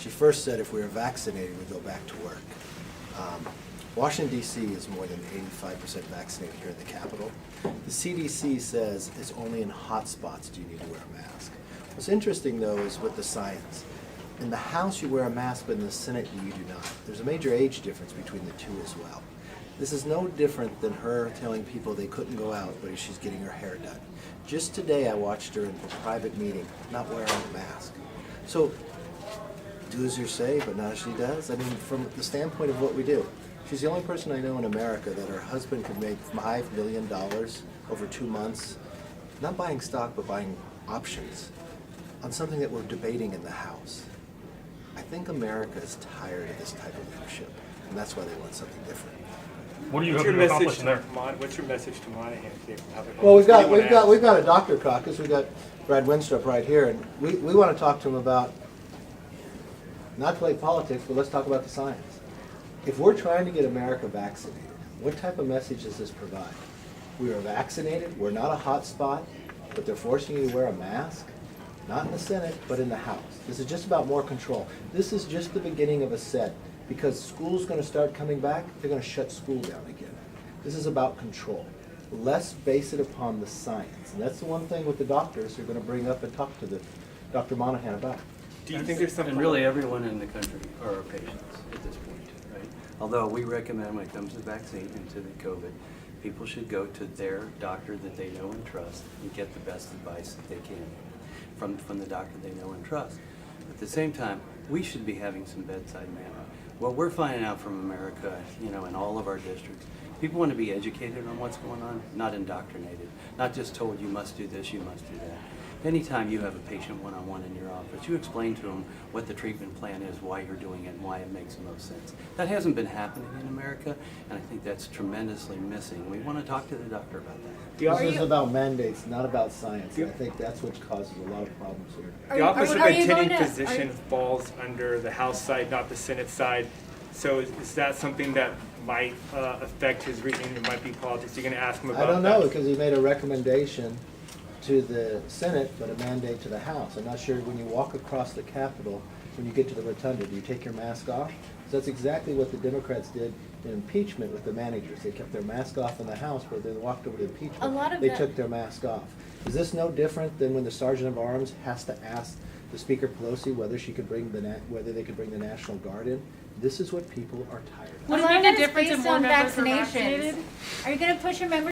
She first said if we were vaccinated, we'd go back to work. Washington, D.C. is more than 85% vaccinated here in the Capitol. The CDC says it's only in hot spots do you need to wear a mask. What's interesting, though, is with the science. In the House, you wear a mask, but in the Senate, you do not. There's a major age difference between the two as well. This is no different than her telling people they couldn't go out, but she's getting her hair done. Just today, I watched her in a private meeting, not wearing a mask. So, do as you say, but not as she does. I mean, from the standpoint of what we do, she's the only person I know in America that her husband could make $5 million over 2 months, not buying stock, but buying options on something that we're debating in the House. I think America is tired of this type of leadership, and that's why they want something different. What are you What's hoping your to accomplish message there? What's your message to Monahan today from Public Well, we've Health? got a doctor caucus. We've got Brad Winstrup right here, and we want to talk to him about not to play politics, but let's talk about the science. If we're trying to get America vaccinated, what type of message does this provide? We are vaccinated. We're not a hot spot, but they're forcing you to wear a mask. Not in the Senate, but in the House. This is just about more control. This is just the beginning of a set. Because school's going to start coming back, they're going to shut school down again. This is about control. Let's base it upon the science. And that's the one thing with the doctors they're going to bring up and talk to Dr. Monahan about. Do you think there's something? And really everyone in the country are our patients at this point, right? Although we recommend when it comes to vaccine and to the COVID, people should go to their doctor that they know and trust and get the best advice that they can from the doctor they know and trust. At the same time, we should be having some bedside manner. What we're finding out from America, in all of our districts, people want to be educated on what's going on, not indoctrinated, not just told you must do this, you must do that. Anytime you have a patient one-on-one in your office, you explain to them what the treatment plan is, why you're doing it, and why it makes the most sense. That hasn't been happening in America, and I think that's tremendously missing. We want to talk to the doctor about that. This is about mandates, not about science. And I think that's what causes a lot of problems here. The office of are you attending going to- physician falls under the House side, not the Senate side. So is that something that might affect his reading? It might be politics. You're going to ask him about I don't that? know, because he made a recommendation to the Senate, but a mandate to the House. I'm not sure when you walk across the Capitol, when you get to the rotunda, do you take your mask off? 'Cause that's exactly what the Democrats did in impeachment with the managers. They kept their mask off in the House, but they walked over to impeachment. They took their mask off. Is this no different than when the Sergeant of Arms has to ask the Speaker Pelosi whether she could bring whether they could bring the National Guard in? This is what people are tired of. Would A it lot make of a that is difference if based more on members were vaccinations. vaccinated? Are you going to push your members